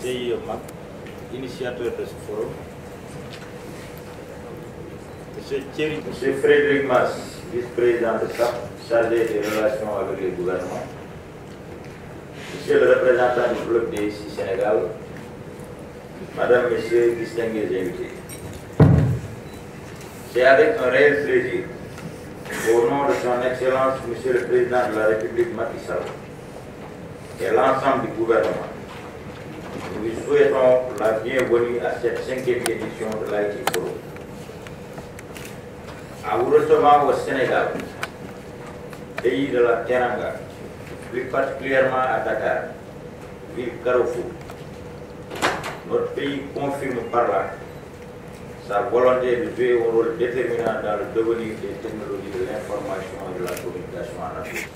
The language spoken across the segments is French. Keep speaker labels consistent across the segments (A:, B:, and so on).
A: CIE MAC, initiateur de ce forum. Monsieur Frédéric Mas, vice-président de SAP, chargé des relations avec les gouvernements. Monsieur le représentant du bloc DSI Sénégal, Madame, Messieurs, distingués invités. C'est avec un réel plaisir, au nom de son Excellence, Monsieur le Président de la République Macky Sall, et l'ensemble du gouvernement, nous lui souhaitons la bienvenue à cette 5e édition de l'IT Forum. En vous recevant au Sénégal, pays de la Teranga, plus particulièrement à Dakar, ville Carrefour, notre pays confirme par là sa volonté de jouer un rôle déterminant dans le devenir des technologies de l'information et de la communication en Afrique.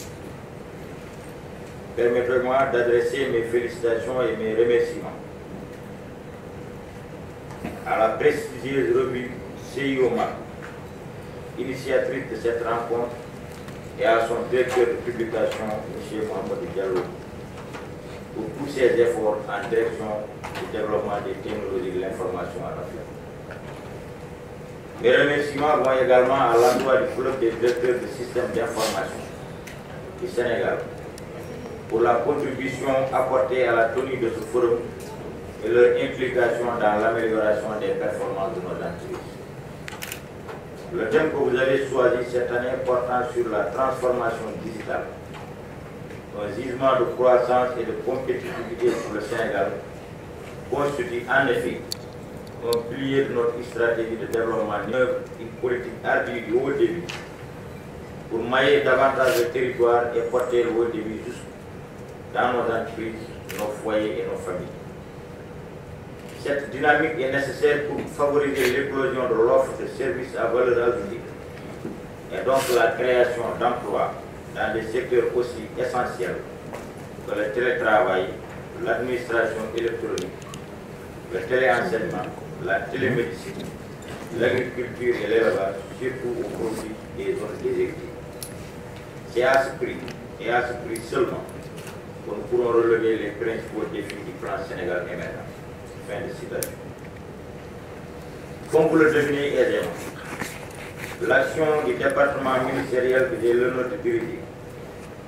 A: Permettez-moi d'adresser mes félicitations et mes remerciements à la prestigieuse revue CIE MAC, initiatrice de cette rencontre, et à son directeur de publication, M. Mohamed Diallo, pour tous ses efforts en direction du développement des technologies de l'information en Afrique. Mes remerciements vont également à l'endroit du club des directeurs du système d'information du Sénégal pour la contribution apportée à la tenue de ce forum et leur implication dans l'amélioration des performances de nos entreprises. Le thème que vous avez choisi cette année portant sur la transformation digitale, un gisement de croissance et de compétitivité pour le Sénégal, constitue en effet un pilier de notre stratégie de développement neuve, une politique ardue du haut débit pour mailler davantage le territoire et porter le haut débit jusque dans nos entreprises, nos foyers et nos familles. Cette dynamique est nécessaire pour favoriser l'éclosion de l'offre de services à valeur ajoutée et donc la création d'emplois dans des secteurs aussi essentiels que le télétravail, l'administration électronique, le téléenseignement, la télémédecine, l'agriculture et l'élevage, surtout au profit des zones désertiques. C'est à ce prix, et à ce prix seulement, que nous pourrons relever les principaux défis du plan Sénégal émergent. Fin de citation. Comme vous le devinez aisément, l'action du département ministériel que j'ai l'honneur de diriger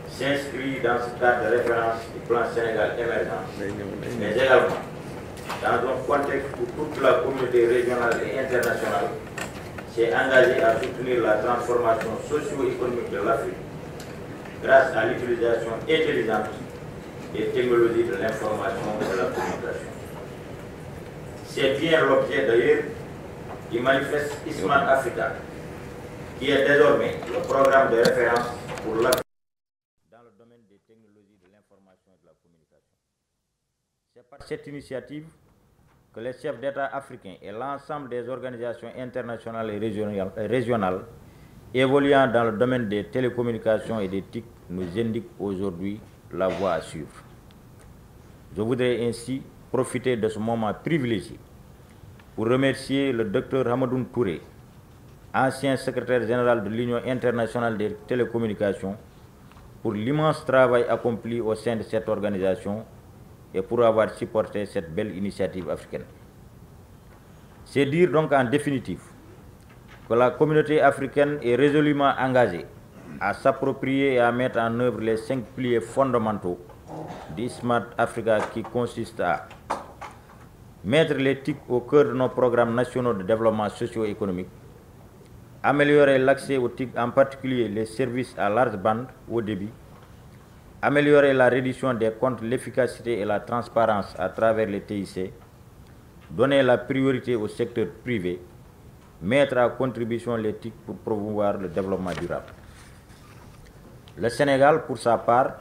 A: s'inscrit dans ce cadre de référence du plan Sénégal émergent, mais également dans un contexte où toute la communauté régionale et internationale s'est engagée à soutenir la transformation socio-économique de l'Afrique grâce à l'utilisation intelligente des technologies de l'information et de la communication. C'est bien l'objet d'ailleurs du manifeste Isman Africa, qui est désormais le programme de référence pour l'Afrique dans le domaine des technologies de l'information et de la communication. C'est par cette initiative que les chefs d'État africains et l'ensemble des organisations internationales et régionales évoluant dans le domaine des télécommunications et des TIC nous indiquent aujourd'hui la voie à suivre. Je voudrais ainsi profiter de ce moment privilégié pour remercier le Dr Hamadoun Touré, ancien secrétaire général de l'Union internationale des télécommunications, pour l'immense travail accompli au sein de cette organisation et pour avoir supporté cette belle initiative africaine. C'est dire donc en définitive que la communauté africaine est résolument engagée à s'approprier et à mettre en œuvre les 5 piliers fondamentaux du Smart Africa qui consistent à mettre les TIC au cœur de nos programmes nationaux de développement socio-économique, améliorer l'accès aux TIC, en particulier les services à large bande haut débit, améliorer la réduction des comptes, l'efficacité et la transparence à travers les TIC, donner la priorité au secteur privé, mettre à contribution les TIC pour promouvoir le développement durable. Le Sénégal, pour sa part,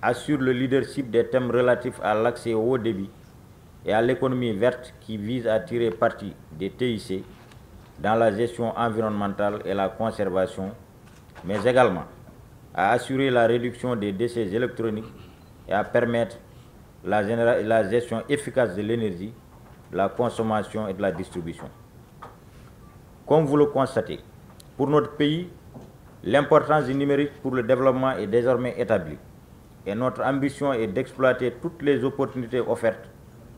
A: assure le leadership des thèmes relatifs à l'accès au haut débit et à l'économie verte qui vise à tirer parti des TIC dans la gestion environnementale et la conservation, mais également à assurer la réduction des déchets électroniques et à permettre la gestion efficace de l'énergie, de la consommation et de la distribution. Comme vous le constatez, pour notre pays, l'importance du numérique pour le développement est désormais établie et notre ambition est d'exploiter toutes les opportunités offertes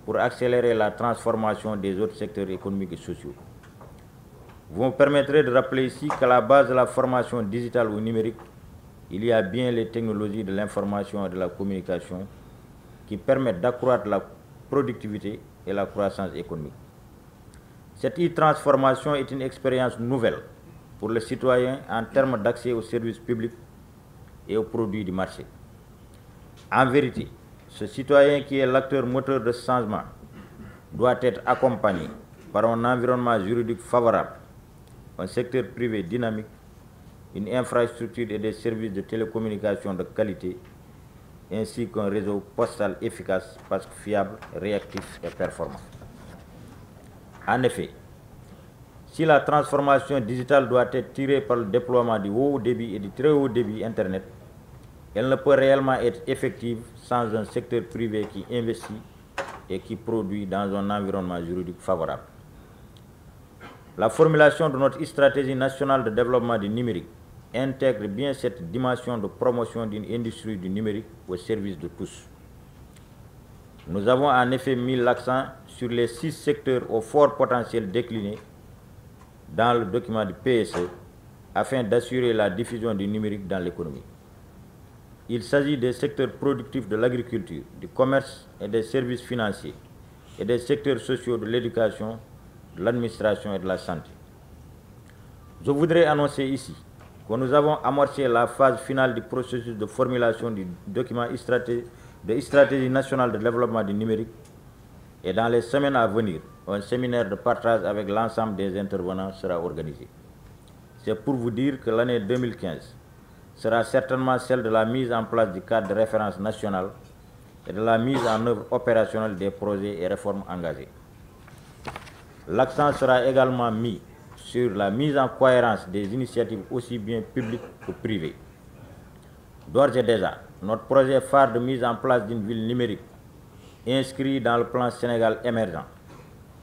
A: pour accélérer la transformation des autres secteurs économiques et sociaux. Vous me permettrez de rappeler ici qu'à la base de la formation digitale ou numérique, il y a bien les technologies de l'information et de la communication qui permettent d'accroître la productivité et la croissance économique. Cette e-transformation est une expérience nouvelle pour les citoyens en termes d'accès aux services publics et aux produits du marché. En vérité, ce citoyen qui est l'acteur moteur de ce changement doit être accompagné par un environnement juridique favorable, un secteur privé dynamique, une infrastructure et des services de télécommunication de qualité, ainsi qu'un réseau postal efficace, parce que fiable, réactif et performant. En effet, si la transformation digitale doit être tirée par le déploiement du haut débit et du très haut débit Internet, elle ne peut réellement être effective sans un secteur privé qui investit et qui produit dans un environnement juridique favorable. La formulation de notre stratégie nationale de développement du numérique intègre bien cette dimension de promotion d'une industrie du numérique au service de tous. Nous avons en effet mis l'accent sur les 6 secteurs au fort potentiel déclinés dans le document du PSE afin d'assurer la diffusion du numérique dans l'économie. Il s'agit des secteurs productifs de l'agriculture, du commerce et des services financiers et des secteurs sociaux de l'éducation, de l'administration et de la santé. Je voudrais annoncer ici que nous avons amorcé la phase finale du processus de formulation du document de stratégie nationale de développement du numérique et dans les semaines à venir, un séminaire de partage avec l'ensemble des intervenants sera organisé. C'est pour vous dire que l'année 2015 sera certainement celle de la mise en place du cadre de référence national et de la mise en œuvre opérationnelle des projets et réformes engagés. L'accent sera également mis sur la mise en cohérence des initiatives aussi bien publiques que privées. D'ores et déjà, notre projet phare de mise en place d'une ville numérique, inscrit dans le plan Sénégal émergent,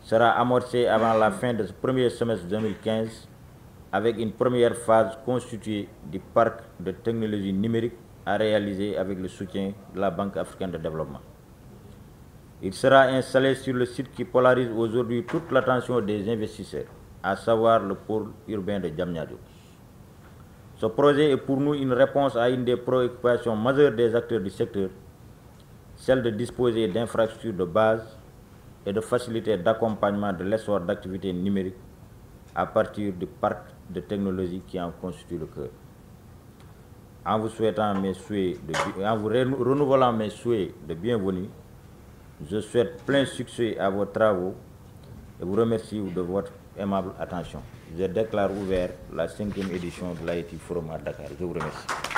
A: sera amorcé avant la fin de ce premier semestre 2015 avec une première phase constituée du parc de technologie numérique à réaliser avec le soutien de la Banque africaine de développement. Il sera installé sur le site qui polarise aujourd'hui toute l'attention des investisseurs, à savoir le pôle urbain de Diamniadio. Ce projet est pour nous une réponse à une des préoccupations majeures des acteurs du secteur, celle de disposer d'infrastructures de base et de facilités d'accompagnement de l'essor d'activités numériques à partir du parc de technologie qui en constitue le cœur. En vous renouvelant mes souhaits de bienvenue, je souhaite plein succès à vos travaux et vous remercie de votre aimable attention. Je déclare ouvert la 5e édition de l'IT Forum à Dakar. Je vous remercie.